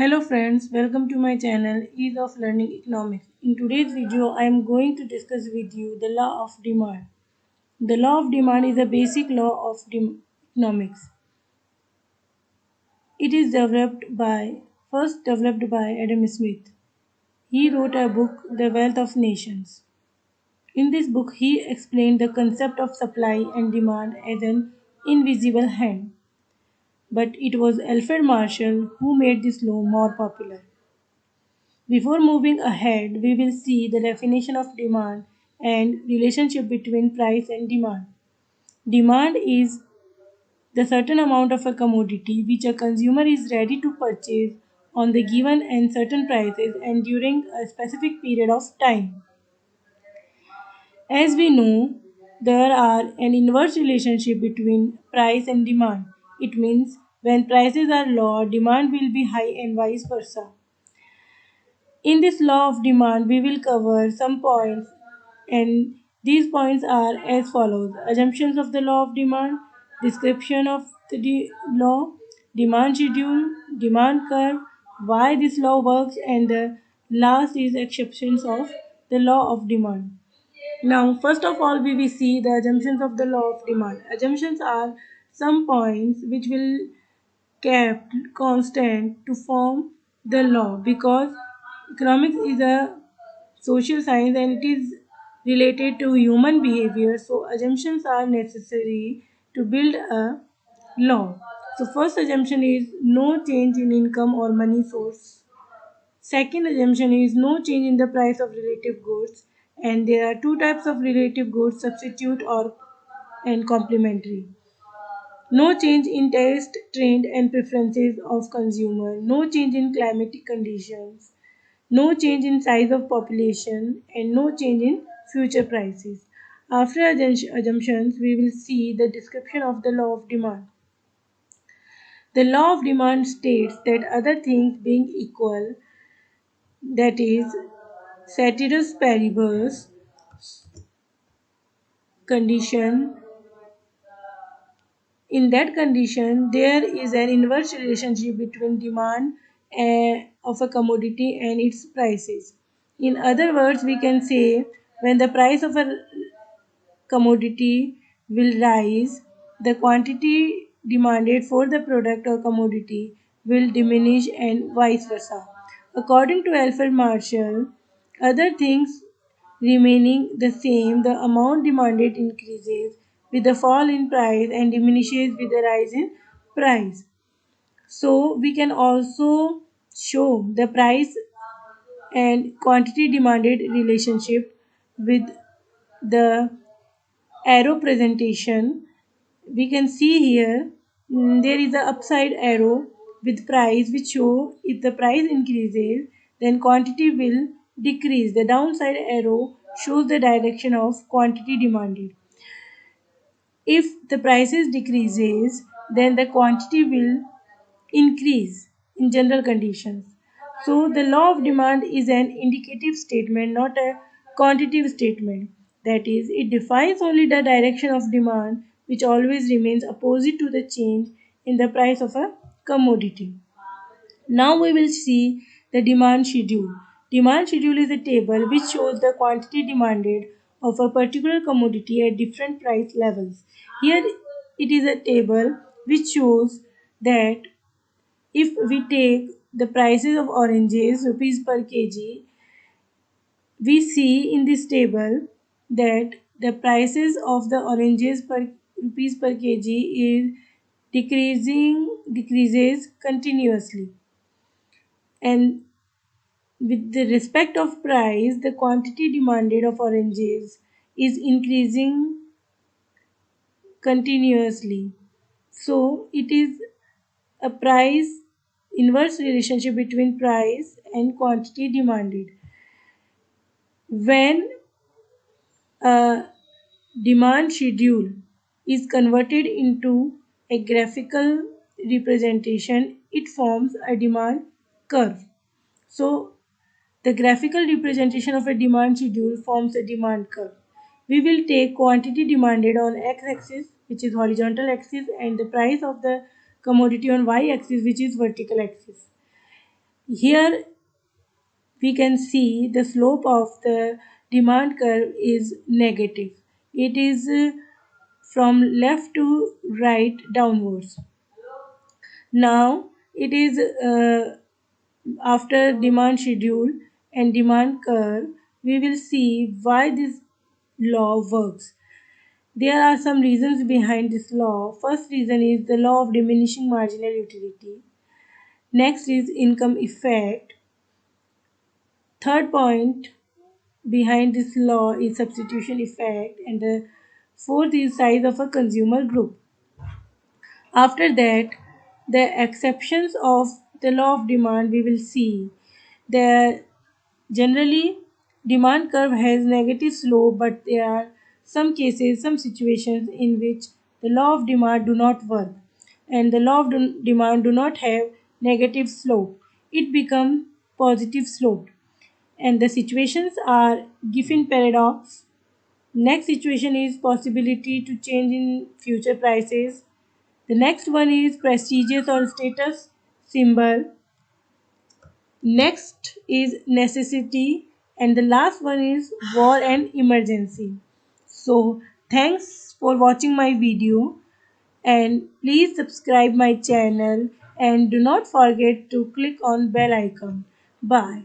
Hello friends, welcome to my channel Ease of Learning Economics. In today's video, I am going to discuss with you the law of demand. The law of demand is a basic law of economics. It is first developed by Adam Smith. He wrote a book, The Wealth of Nations. In this book, he explained the concept of supply and demand as an invisible hand. But it was Alfred Marshall who made this law more popular. Before moving ahead, we will see the definition of demand and relationship between price and demand. Demand is the certain amount of a commodity which a consumer is ready to purchase on the given and certain prices and during a specific period of time. As we know, there are an inverse relationship between price and demand. It means when prices are low, demand will be high and vice versa. In this law of demand, we will cover some points, and these points are as follows: assumptions of the law of demand, description of the law, demand schedule, demand curve, why this law works, and the last is exceptions of the law of demand. Now, first of all, we will see the assumptions of the law of demand. Assumptions are some points which will kept constant to form the law because economics is a social science and it is related to human behavior, so assumptions are necessary to build a law. So first assumption is no change in income or money source. Second assumption is no change in the price of relative goods, and there are two types of relative goods: substitute or and complementary. No change in taste, trend, and preferences of consumer. No change in climatic conditions. No change in size of population, and no change in future prices. After assumptions, we will see the description of the law of demand. The law of demand states that other things being equal, that is, ceteris paribus condition, in that condition, there is an inverse relationship between demand of a commodity and its prices. In other words, we can say when the price of a commodity will rise, the quantity demanded for the product or commodity will diminish and vice versa. According to Alfred Marshall, other things remaining the same, the amount demanded increases with the fall in price and diminishes with the rise in price. So we can also show the price and quantity demanded relationship with the arrow presentation. We can see here there is a upside arrow with price which show if the price increases then quantity will decrease. The downside arrow shows the direction of quantity demanded. If the prices decreases then the quantity will increase in general conditions. So the law of demand is an indicative statement, not a quantitative statement. That is, it defines only the direction of demand, which always remains opposite to the change in the price of a commodity. Now we will see the demand schedule. Demand schedule is a table which shows the quantity demanded of a particular commodity at different price levels. Here it is a table which shows that if we take the prices of oranges rupees per kg, we see in this table that the prices of the oranges per rupees per kg is decreases continuously, and with the respect of price the quantity demanded of oranges is increasing continuously. So it is a price inverse relationship between price and quantity demanded. When a demand schedule is converted into a graphical representation, it forms a demand curve. So the graphical representation of a demand schedule forms a demand curve. We will take quantity demanded on x-axis, which is horizontal axis, and the price of the commodity on y-axis, which is vertical axis. Here we can see the slope of the demand curve is negative. It is from left to right downwards. Now it is after demand schedule and demand curve, we will see why this law works. There are some reasons behind this law. First reason is the law of diminishing marginal utility. Next is income effect. Third point behind this law is substitution effect, and the fourth is size of a consumer group. After that, the exceptions of the law of demand we will see. The generally demand curve has negative slope, but there are some cases, some situations in which the law of demand do not work, and the law of demand do not have negative slope. It become positive slope, and the situations are Giffen paradox. Next situation is possibility to change in future prices. The next one is prestigious or status symbol. Next is necessity, and the last one is war and emergency. So thanks for watching my video, and please subscribe my channel and do not forget to click on bell icon. Bye.